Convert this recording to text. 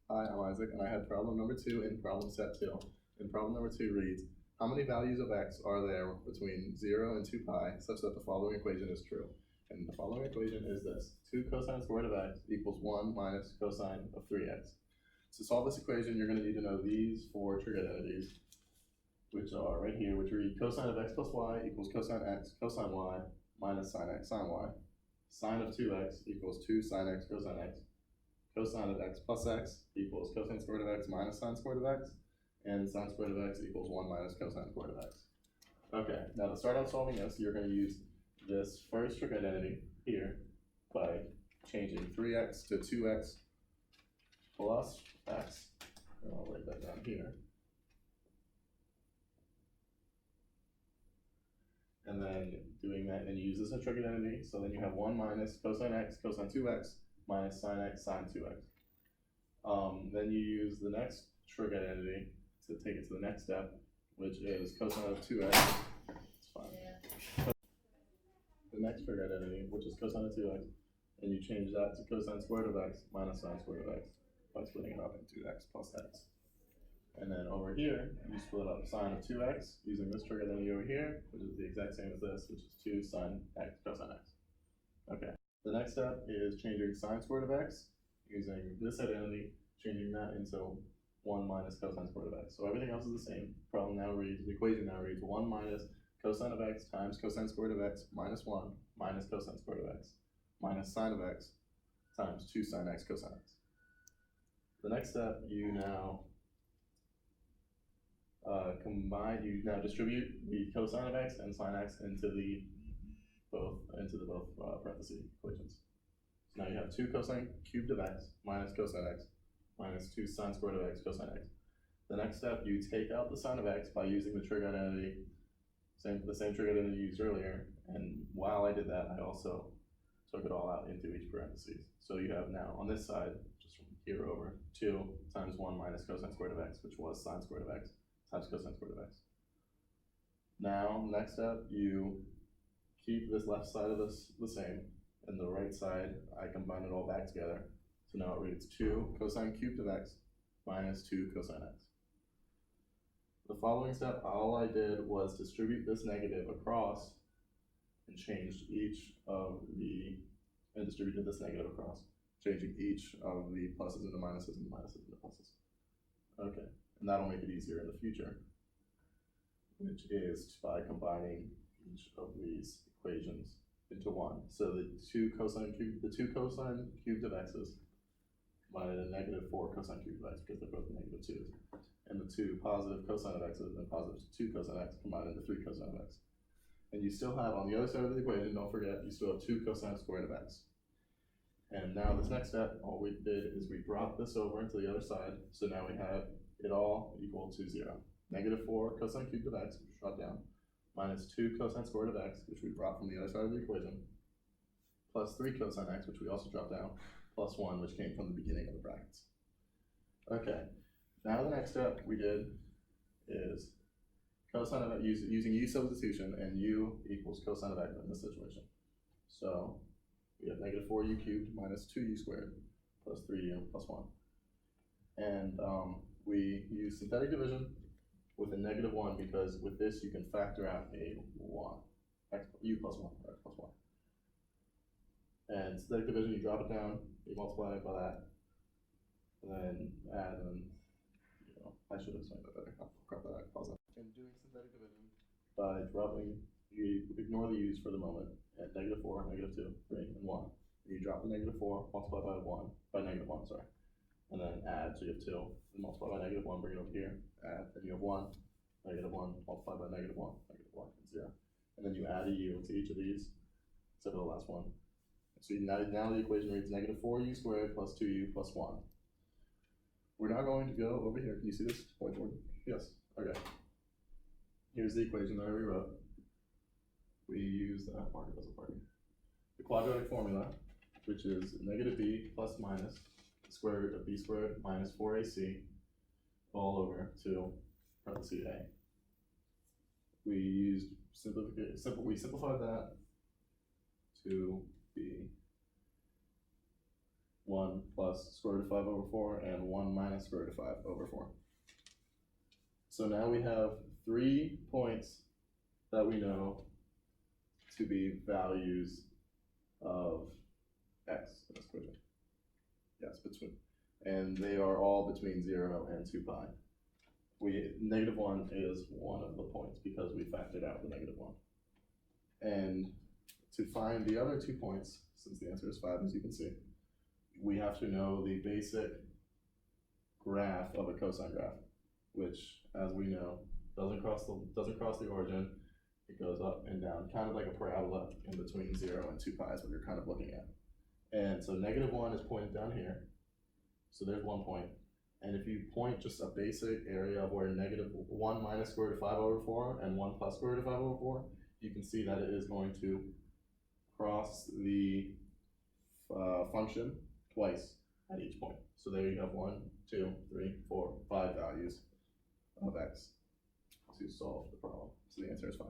Hi, I'm Isaac, and I had problem number 2 in problem set 2. And problem number 2 reads, how many values of x are there between 0 and 2 pi such that the following equation is true? And the following equation is this: 2 cosine squared of x equals 1 minus cosine of 3x. To solve this equation, you're going to need to know these 4 trig identities, which are right here, which read cosine of x plus y equals cosine x cosine y minus sine x sine y. Sine of 2x equals 2 sine x cosine x. Cosine of x plus x equals cosine squared of x minus sine squared of x, and sine squared of x equals 1 minus cosine squared of x. Okay, now to start out solving this, you're going to use this first trig identity here by changing 3x to 2x plus x, and I'll write that down here. And then doing that, and you use this as a trig identity, so then you have 1 minus cosine x cosine 2x minus sine x sine 2x. Then you use the next trig identity to take it to the next step, which is cosine of 2x. It's fine. Yeah. The next trig identity, which is cosine of 2x, and you change that to cosine squared of x minus sine squared of x by splitting it up into x plus x. And then over here, you split up sine of 2x using this trig identity over here, which is the exact same as this, which is 2 sine x cosine x. Okay. The next step is changing sine squared of x using this identity, changing that into 1 minus cosine squared of x. So everything else is the same. The equation now reads 1 minus cosine of x times cosine squared of x minus 1 minus cosine squared of x minus sine of x times 2 sine x cosine x. The next step, you now distribute the cosine of x and sine x into the both parentheses equations. So now you have 2 cosine cubed of x minus cosine x minus 2 sine squared of x cosine x. The next step, you take out the sine of x by using the trig identity, the same trig identity you used earlier, and while I did that, I also took it all out into each parentheses. So you have now on this side, just from here over, 2 times 1 minus cosine squared of x, which was sine squared of x, times cosine squared of x. Now, next step, you keep this left side of this the same, and the right side, I combine it all back together. So now it reads 2 cosine cubed of x minus 2 cosine x. The following step, all I did was distribute this negative across and changed distributed this negative across, changing each of the pluses into minuses and the minuses into pluses. Okay, and that'll make it easier in the future, which is by combining each of these equations into one. So the 2 cosine cubed of x's combined into negative 4 cosine cubed of x, because they're both negative 2's. And the 2 positive cosine of x's and positive 2 cosine x combined into 3 cosine of x. And you still have, on the other side of the equation, don't forget, you still have 2 cosine squared of x. And now this next step, all we did is we brought this over into the other side, so now we have it all equal to 0. Negative 4 cosine cubed of x, which brought down, minus 2 cosine squared of x, which we brought from the other side of the equation, plus 3 cosine x, which we also dropped down, plus 1, which came from the beginning of the brackets. Okay, now the next step we did is cosine of using u substitution, and u equals cosine of x in this situation. So we have negative 4u cubed minus 2u squared plus 3u plus 1. And we use synthetic division with a negative 1, because with this you can factor out a 1, u plus 1, or x plus 1. And synthetic division, you drop it down, you multiply it by that, and then add, and I should have explained that better. I'll crop that out, pause that. And doing synthetic division by dropping, you ignore the u's for the moment, at negative 4, negative 2, 3, and 1. And you drop the negative 4, multiply by negative 1, sorry. And then add, so you have 2, and multiply by negative 1, bring it over here, add, then you have 1, negative 1, multiply by negative 1, and 0. And then you add a u to each of these, except for the last one. So now the equation reads negative 4u squared plus 2u plus 1. We're now going to go over here. Can you see this whiteboard? Yes. Okay. Here's the equation that I rewrote. We use the quadratic formula, which is negative b plus minus the square root of b squared minus 4ac all over to parentheses a. We simplified that to be 1 plus square root of 5 over 4, and 1 minus square root of 5 over 4. So now we have 3 points that we know to be values of x. Yes, between, and they are all between 0 and 2 pi. Negative 1 is one of the points because we factored out the negative 1. And to find the other 2 points, since the answer is 5, as you can see, we have to know the basic graph of a cosine graph, which, as we know, doesn't cross the origin. It goes up and down, kind of like a parabola in between 0 and 2 pi is what you're kind of looking at. And so negative 1 is pointed down here. So there's 1 point. And if you point just a basic area of where negative 1 minus square root of 5 over 4 and 1 plus square root of 5 over 4, you can see that it is going to cross the function twice at each point. So there you have 1, 2, 3, 4, 5 values of x to solve the problem. So the answer is 5.